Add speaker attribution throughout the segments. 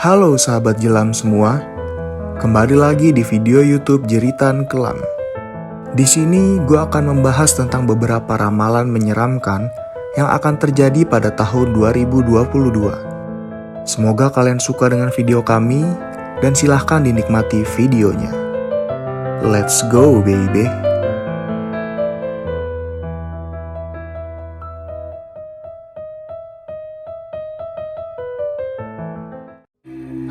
Speaker 1: Halo sahabat jelam semua, kembali lagi di video YouTube Jeritan Kelam. Di sini gue akan membahas tentang beberapa ramalan menyeramkan yang akan terjadi pada tahun 2022. Semoga kalian suka dengan video kami dan silahkan dinikmati videonya. Let's go baby.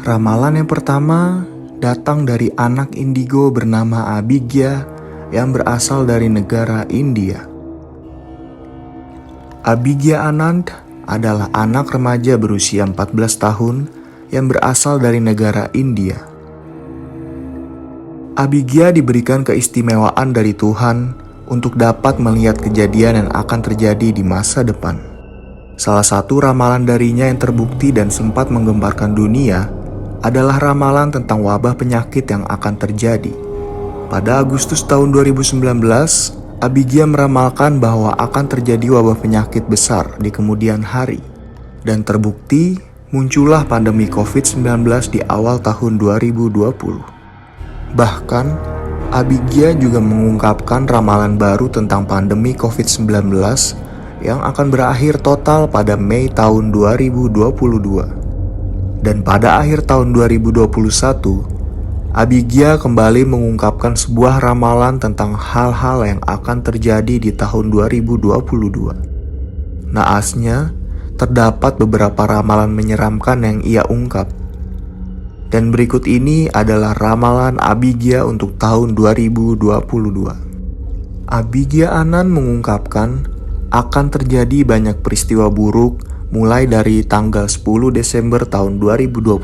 Speaker 1: Ramalan yang pertama datang dari anak indigo bernama Abhigya yang berasal dari negara India. Abhigya Anand adalah anak remaja berusia 14 tahun yang berasal dari negara India. Abhigya diberikan keistimewaan dari Tuhan untuk dapat melihat kejadian yang akan terjadi di masa depan. Salah satu ramalan darinya yang terbukti dan sempat menggemparkan dunia adalah ramalan tentang wabah penyakit yang akan terjadi. Pada Agustus tahun 2019, Abhigya meramalkan bahwa akan terjadi wabah penyakit besar di kemudian hari. Dan terbukti muncullah pandemi COVID-19 di awal tahun 2020. Bahkan, Abhigya juga mengungkapkan ramalan baru tentang pandemi COVID-19 yang akan berakhir total pada Mei tahun 2022. Dan pada akhir tahun 2021, Abhigya kembali mengungkapkan sebuah ramalan tentang hal-hal yang akan terjadi di tahun 2022. Naasnya, terdapat beberapa ramalan menyeramkan yang ia ungkap. Dan berikut ini adalah ramalan Abhigya untuk tahun 2022. Abhigya Anand mengungkapkan akan terjadi banyak peristiwa buruk mulai dari tanggal 10 Desember tahun 2021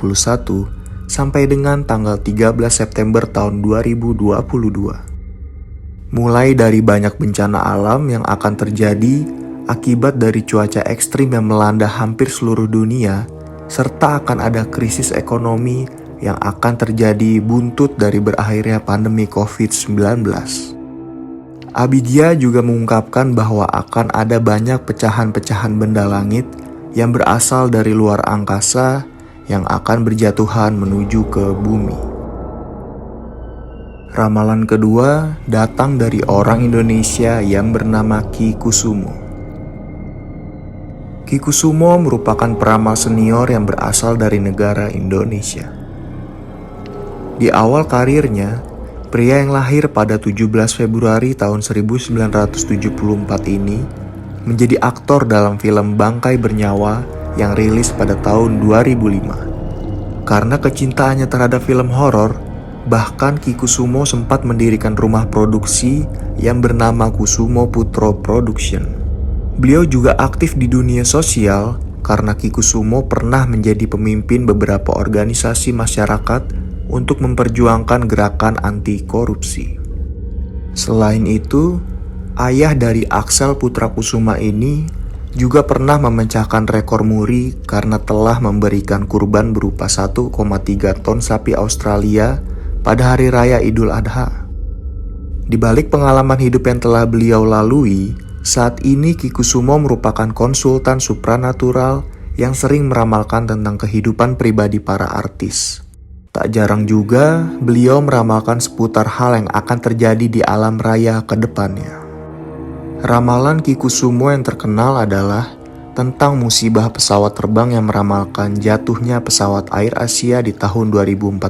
Speaker 1: sampai dengan tanggal 13 September tahun 2022. Mulai dari banyak bencana alam yang akan terjadi akibat dari cuaca ekstrim yang melanda hampir seluruh dunia, serta akan ada krisis ekonomi yang akan terjadi buntut dari berakhirnya pandemi COVID-19. Abhigya juga mengungkapkan bahwa akan ada banyak pecahan-pecahan benda langit yang berasal dari luar angkasa yang akan berjatuhan menuju ke bumi. Ramalan kedua datang dari orang Indonesia yang bernama Ki Kusumo. Ki Kusumo merupakan peramal senior yang berasal dari negara Indonesia. Di awal karirnya, pria yang lahir pada 17 Februari tahun 1974 ini menjadi aktor dalam film Bangkai Bernyawa yang rilis pada tahun 2005. Karena kecintaannya terhadap film horor, bahkan Ki Kusumo sempat mendirikan rumah produksi yang bernama Kusumo Putro Production. Beliau juga aktif di dunia sosial karena Ki Kusumo pernah menjadi pemimpin beberapa organisasi masyarakat untuk memperjuangkan gerakan anti korupsi. Selain itu, ayah dari Axel Putrakusuma ini juga pernah memecahkan rekor muri karena telah memberikan kurban berupa 1,3 ton sapi Australia pada Hari Raya Idul Adha. Di balik pengalaman hidup yang telah beliau lalui, saat ini Ki Kusumo merupakan konsultan supranatural yang sering meramalkan tentang kehidupan pribadi para artis. Tak jarang juga beliau meramalkan seputar hal yang akan terjadi di alam raya ke depannya. Ramalan Ki Kusumo yang terkenal adalah tentang musibah pesawat terbang yang meramalkan jatuhnya pesawat Air Asia di tahun 2014,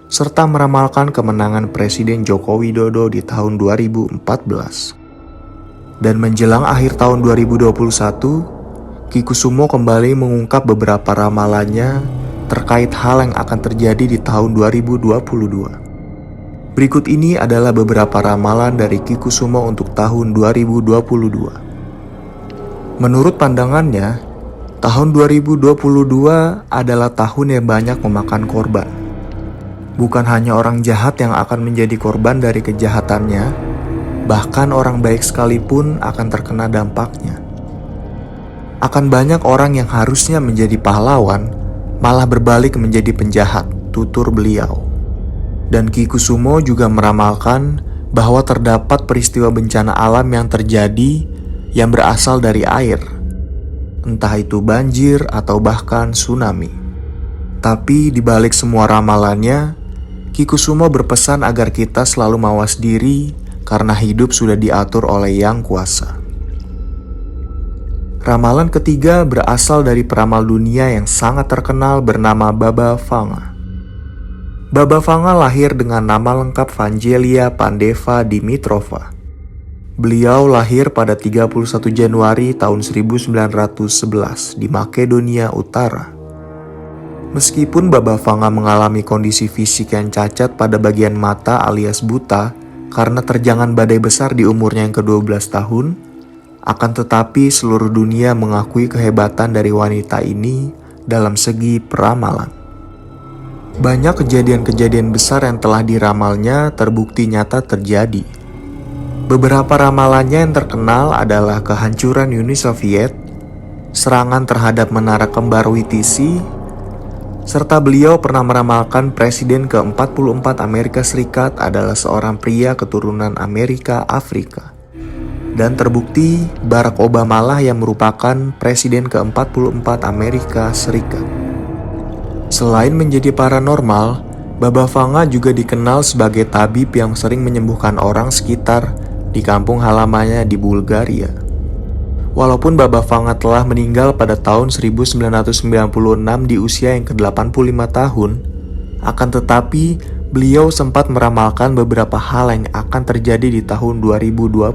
Speaker 1: serta meramalkan kemenangan Presiden Joko Widodo di tahun 2014. Dan menjelang akhir tahun 2021, Ki Kusumo kembali mengungkap beberapa ramalannya terkait hal yang akan terjadi di tahun 2022. Berikut ini adalah beberapa ramalan dari Ki Kusumo untuk tahun 2022. Menurut pandangannya, tahun 2022 adalah tahun yang banyak memakan korban. Bukan hanya orang jahat yang akan menjadi korban dari kejahatannya, bahkan orang baik sekalipun akan terkena dampaknya. Akan banyak orang yang harusnya menjadi pahlawan, malah berbalik menjadi penjahat, tutur beliau. Dan Ki Kusumo juga meramalkan bahwa terdapat peristiwa bencana alam yang terjadi yang berasal dari air, entah itu banjir atau bahkan tsunami. Tapi di balik semua ramalannya, Ki Kusumo berpesan agar kita selalu mawas diri karena hidup sudah diatur oleh Yang Kuasa. Ramalan ketiga berasal dari peramal dunia yang sangat terkenal bernama Baba Vanga. Baba Vanga lahir dengan nama lengkap Vangelia Pandeva Dimitrova. Beliau lahir pada 31 Januari tahun 1911 di Makedonia Utara. Meskipun Baba Vanga mengalami kondisi fisik yang cacat pada bagian mata alias buta karena terjangan badai besar di umurnya yang ke-12 tahun, akan tetapi seluruh dunia mengakui kehebatan dari wanita ini dalam segi peramalan. Banyak kejadian-kejadian besar yang telah diramalnya terbukti nyata terjadi. Beberapa ramalannya yang terkenal adalah kehancuran Uni Soviet, serangan terhadap menara kembar WTC, serta beliau pernah meramalkan Presiden ke-44 Amerika Serikat adalah seorang pria keturunan Amerika Afrika. Dan terbukti Barack Obama lah yang merupakan Presiden ke-44 Amerika Serikat. Selain menjadi paranormal, Baba Vanga juga dikenal sebagai tabib yang sering menyembuhkan orang sekitar di kampung halamannya di Bulgaria. Walaupun Baba Vanga telah meninggal pada tahun 1996 di usia yang ke-85 tahun, akan tetapi beliau sempat meramalkan beberapa hal yang akan terjadi di tahun 2022.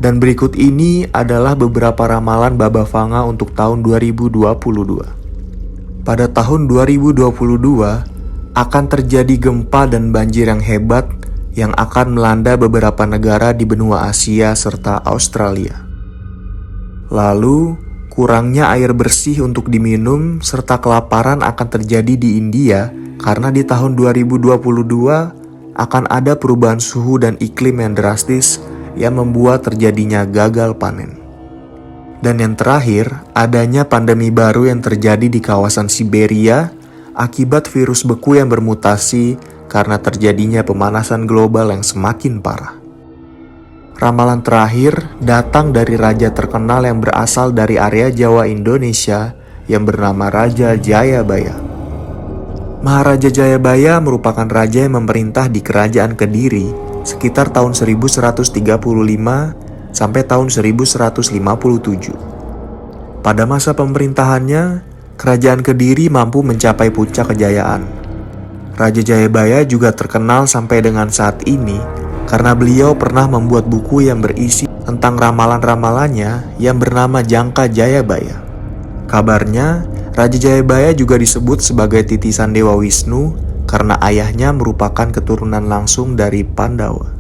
Speaker 1: Dan berikut ini adalah beberapa ramalan Baba Vanga untuk tahun 2022. Pada tahun 2022 akan terjadi gempa dan banjir yang hebat yang akan melanda beberapa negara di benua Asia serta Australia. Lalu, kurangnya air bersih untuk diminum serta kelaparan akan terjadi di India karena di tahun 2022 akan ada perubahan suhu dan iklim yang drastis yang membuat terjadinya gagal panen. Dan yang terakhir, adanya pandemi baru yang terjadi di kawasan Siberia akibat virus beku yang bermutasi karena terjadinya pemanasan global yang semakin parah. Ramalan terakhir datang dari raja terkenal yang berasal dari area Jawa Indonesia yang bernama Raja Jayabaya. Maharaja Jayabaya merupakan raja yang memerintah di Kerajaan Kediri sekitar tahun 1135 sampai tahun 1157. Pada masa pemerintahannya, Kerajaan Kediri mampu mencapai puncak kejayaan. Raja Jayabaya juga terkenal sampai dengan saat ini karena beliau pernah membuat buku yang berisi tentang ramalan-ramalannya yang bernama Jangka Jayabaya. Kabarnya, Raja Jayabaya juga disebut sebagai titisan Dewa Wisnu karena ayahnya merupakan keturunan langsung dari Pandawa.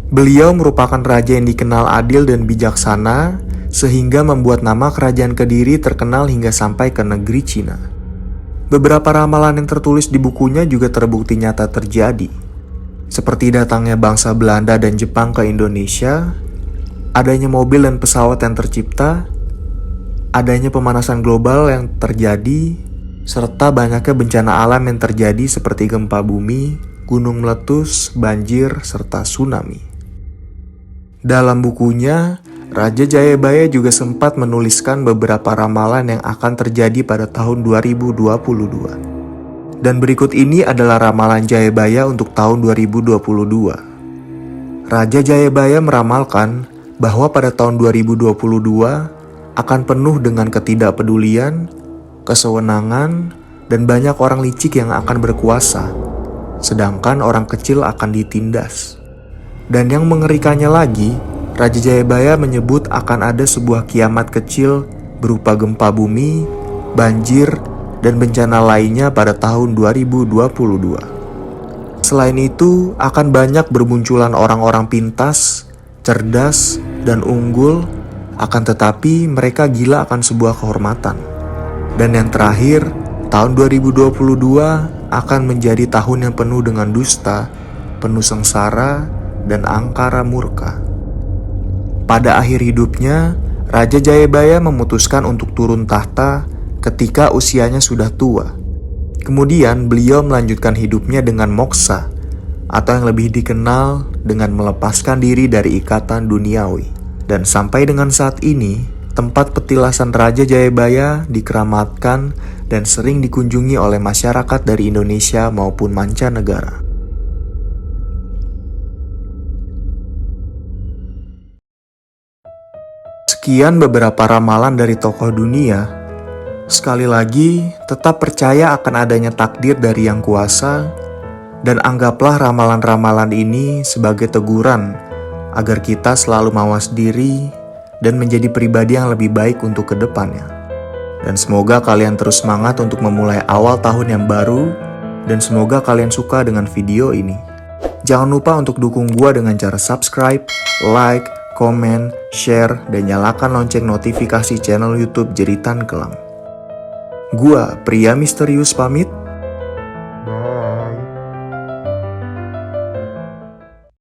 Speaker 1: Beliau merupakan raja yang dikenal adil dan bijaksana, sehingga membuat nama Kerajaan Kediri terkenal hingga sampai ke negeri Cina. Beberapa ramalan yang tertulis di bukunya juga terbukti nyata terjadi, seperti datangnya bangsa Belanda dan Jepang ke Indonesia, adanya mobil dan pesawat yang tercipta, adanya pemanasan global yang terjadi, serta banyaknya bencana alam yang terjadi seperti gempa bumi, gunung meletus, banjir, serta tsunami. Dalam bukunya, Raja Jayabaya juga sempat menuliskan beberapa ramalan yang akan terjadi pada tahun 2022. Dan berikut ini adalah ramalan Jayabaya untuk tahun 2022. Raja Jayabaya meramalkan bahwa pada tahun 2022 akan penuh dengan ketidakpedulian, kesewenangan, dan banyak orang licik yang akan berkuasa, sedangkan orang kecil akan ditindas. Dan yang mengerikannya lagi, Raja Jayabaya menyebut akan ada sebuah kiamat kecil berupa gempa bumi, banjir, dan bencana lainnya pada tahun 2022. Selain itu, akan banyak bermunculan orang-orang pintas, cerdas, dan unggul, akan tetapi mereka gila akan sebuah kehormatan. Dan yang terakhir, tahun 2022 akan menjadi tahun yang penuh dengan dusta, penuh sengsara, dan angkara murka. Pada akhir hidupnya, Raja Jayabaya memutuskan untuk turun tahta ketika usianya sudah tua. Kemudian beliau melanjutkan hidupnya dengan moksa, atau yang lebih dikenal dengan melepaskan diri dari ikatan duniawi. Dan sampai dengan saat ini, tempat petilasan Raja Jayabaya dikeramatkan dan sering dikunjungi oleh masyarakat dari Indonesia maupun mancanegara. Sekian beberapa ramalan dari tokoh dunia. Sekali lagi, tetap percaya akan adanya takdir dari Yang Kuasa, dan anggaplah ramalan-ramalan ini sebagai teguran agar kita selalu mawas diri dan menjadi pribadi yang lebih baik untuk kedepannya. Dan semoga kalian terus semangat untuk memulai awal tahun yang baru, dan semoga kalian suka dengan video ini. Jangan lupa untuk dukung gua dengan cara subscribe, like, komen, share, dan nyalakan lonceng notifikasi channel YouTube Jeritan Kelam. Gua, pria misterius pamit.